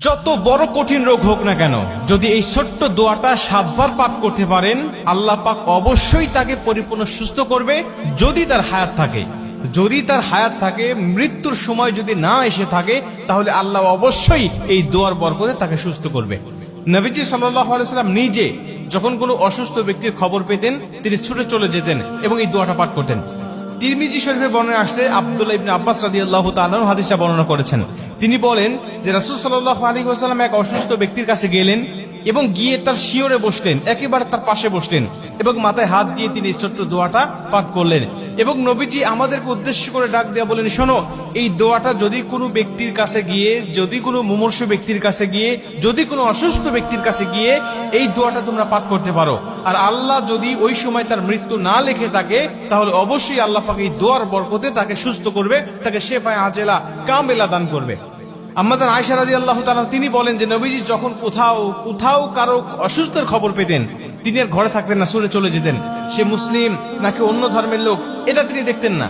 যত বড় কঠিন রোগ হোক না কেন, যদি এই ছোট্ট দোয়াটা 7 বার পাঠ করতে পারেন, আল্লাহ পাক অবশ্যই তাকে পরিপূর্ণ সুস্থ করবে। যদি তার হায়াত থাকে, যদি তার হায়াত থাকে, মৃত্যুর সময় যদি না এসে থাকে, তাহলে আল্লাহ অবশ্যই এই দোয়ার বরকতে তাকে সুস্থ করবে। নবীজি সাল্লাল্লাহু আলাইহি ওয়াসাল্লাম নিজে যখন কোনো অসুস্থ ব্যক্তির খবর পেতেন, তিনি ছুটে চলে যেতেন এবং এই দোয়াটা পাঠ করতেন। তিরমিজি শরীফের বর্ণনায় আসছে, আব্দুল্লাহ ইবনে আব্বাস রাদিয়াল্লাহু তাআলা আনহু হাদিসটা বর্ণনা করেছেন। তিনি বলেন যে রাসূল সাল্লাল্লাহু আলাইহি ওয়াসাল্লাম এক অসুস্থ ব্যক্তির কাছে গেলেন এবং গিয়ে তার শিয়রে বসলেন, একেবারে তার পাশে বসলেন এবং মাথায় হাত দিয়ে তিনি এই ছোট্ট দোয়াটা পাঠ করলেন। এবং নবীজি আমাদেরকে উদ্দেশ্য করে ডাক দেয়া বলেন, শোনো, এই দোয়াটা যদি কোনো ব্যক্তির কাছে গিয়ে, যদি কোনো মুমূর্ষু ব্যক্তির কাছে গিয়ে, যদি কোনো অসুস্থ ব্যক্তির কাছে গিয়ে এই দোয়াটা তোমরা পাঠ করতে পারো, আর আল্লাহ যদি ওই সময় তার মৃত্যু না লিখে থাকে, তাহলে অবশ্যই আল্লাহ পাক এই দোয়ার বরকতে তাকে সুস্থ করবে, তাকে শেফায়ে আজেলা কামেলা দান করবে। আম্মাজান আয়েশা রাদিয়াল্লাহু তাআলা তিনি বলেন যে নবীজি যখন কোথাও কারো অসুস্থের খবর পেতেন, তিনি আর ঘরে থাকতেন না, ছুটে চলে যেতেন। সে মুসলিম নাকি অন্য ধর্মের লোক, এটা তিনি দেখতেন না।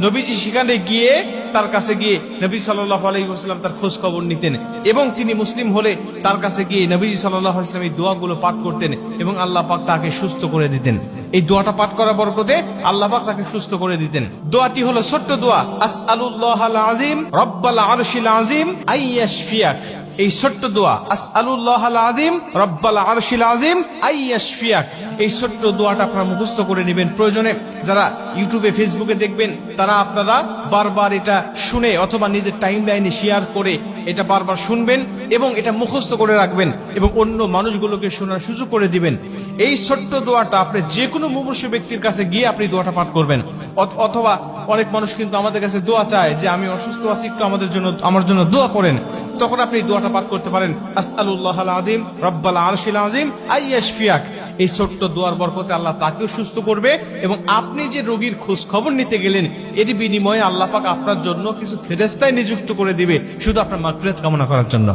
নবীজি সেখানে গিয়ে, তার কাছে গিয়ে নবী সাল্লাল্লাহু আলাইহি ওয়াসাল্লাম তার খোঁজ খবর নিতেন এবং তিনি মুসলিম হলে তার কাছে গিয়ে নবীজি সাল্লাল্লাহু আলাইহি ওয়াসাল্লাম এই দোয়াগুলো পাঠ করতেন এবং আল্লাহ পাক তাকে সুস্থ করে দিতেন। এই দোয়াটা পাঠ করার বরকতে আল্লাহ পাক তাকে সুস্থ করে দিতেন। দোয়াটি হলো ছোট্ট দোয়া, আসআলুল্লাহাল আযীম রব্বাল আরশিল আযীম আইয়াশফিয়াক। এই ছোট্ট দোয়া, আসআলুল্লাহাল আযীম রব্বাল আরশিল আযীম আইয়াশফিয়াক, এই ছোট্ট দোয়াটা আপনারা মুখস্থ করে নেবেন। প্রয়োজনে যারা ইউটিউবে ফেসবুকে দেখবেন, তারা আপনারা বারবার এটা শুনে অথবা নিজের টাইম লাইনে শেয়ার করে এটা বারবার শুনবেন এবং এটা মুখস্থ করে রাখবেন এবং অন্য মানুষগুলোকে শোনার সুযোগ করে দিবেন। এই ছোট্ট দোয়াটা আপনি যে কোনো মুমূর্ষু ব্যক্তির কাছে গিয়ে আপনি দোয়াটা পাঠ করবেন। অথবা অনেক মানুষ কিন্তু আমাদের কাছে দোয়া চায় যে আমি অসুস্থ আছি, একটু আমার জন্য দোয়া করেন। তখন আপনি দোয়াটা পাঠ করতে পারেন, আসআলুল্লাহাল আযীম রব্বাল আরশিল আযীম আইয়াশফিয়াক। এই ছোট্ট দোয়ার বরকতে আল্লাহ তাকেও সুস্থ করবে এবং আপনি যে রোগীর খোঁজ খবর নিতে গেলেন, এর বিনিময়ে আল্লাহ পাক আপনার জন্য কিছু ফেরেশতায় নিযুক্ত করে দিবে, শুধু আপনার মাগফিরাত কামনা করার জন্য।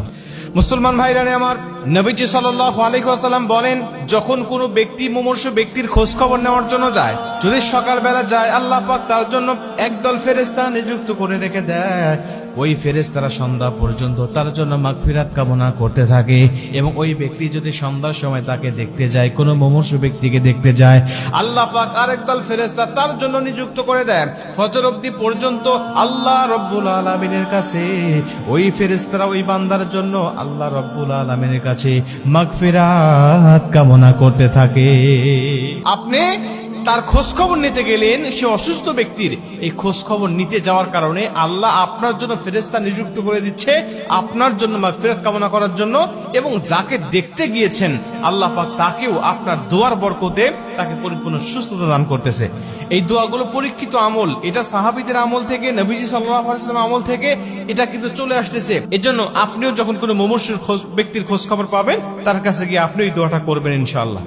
মুসলমান ভাইরা আমার, নবীজি সাল্লাল্লাহু আলাইহি ওয়াসাল্লাম বলেন, যখন কোনো ব্যক্তি মুমূর্ষু ব্যক্তির খোঁজ খবর নেওয়ার জন্য যায়, যদি সকালবেলা যায়, আল্লাহ পাক তার জন্য একদল ফেরেশতা নিযুক্ত করে রেখে দেয়। ওই ফেরেশতারা সন্ধ্যা পর্যন্ত তার জন্য মাগফিরাত কামনা করতে থাকে এবং ওই ব্যক্তি যদি সন্ধ্যার সময় তাকে দেখতে যায়, কোনো মুমূর্ষু ব্যক্তিকে দেখতে যায়, আল্লাহ পাক আরেকদল ফেরেশতা তার জন্য নিযুক্ত করে দেয়। ফজর অবধি পর্যন্ত আল্লাহ রব্বুল আলামিনের কাছে ওই ফেরেশতারা ওই বান্দার জন্য আল্লাহ রব্বুল আলামিনের কাছে মাগফিরাত কামনা করতে থাকে। আপনি তার খোঁজ খবর নিতে গেলেন, সে অসুস্থ ব্যক্তির এই খোঁজ খবর নিতে যাওয়ার কারণে আল্লাহ আপনার জন্য ফেরেশতা নিযুক্ত করে দিচ্ছে, আপনার জন্য মাগফিরাত কামনা করার জন্য। এবং যাকে দেখতে গিয়েছেন, আল্লাহ পাক তাকেও আপনার দোয়ার বরকতে তাকে পরিপূর্ণ সুস্থতা দান করতেছে। এই দোয়াগুলো পরীক্ষিত আমল, এটা সাহাবীদের আমল থেকে, নবীজি সাল্লাল্লাহু আলাইহি ওয়াসাল্লাম আমল থেকে এটা কিন্তু চলে আসতেছে। এজন্য আপনিও যখন কোনো মুমূর্ষু ব্যক্তির খোঁজ খবর পাবেন, তার কাছে গিয়ে আপনি এই দোয়াটা করবেন ইনশাআল্লাহ।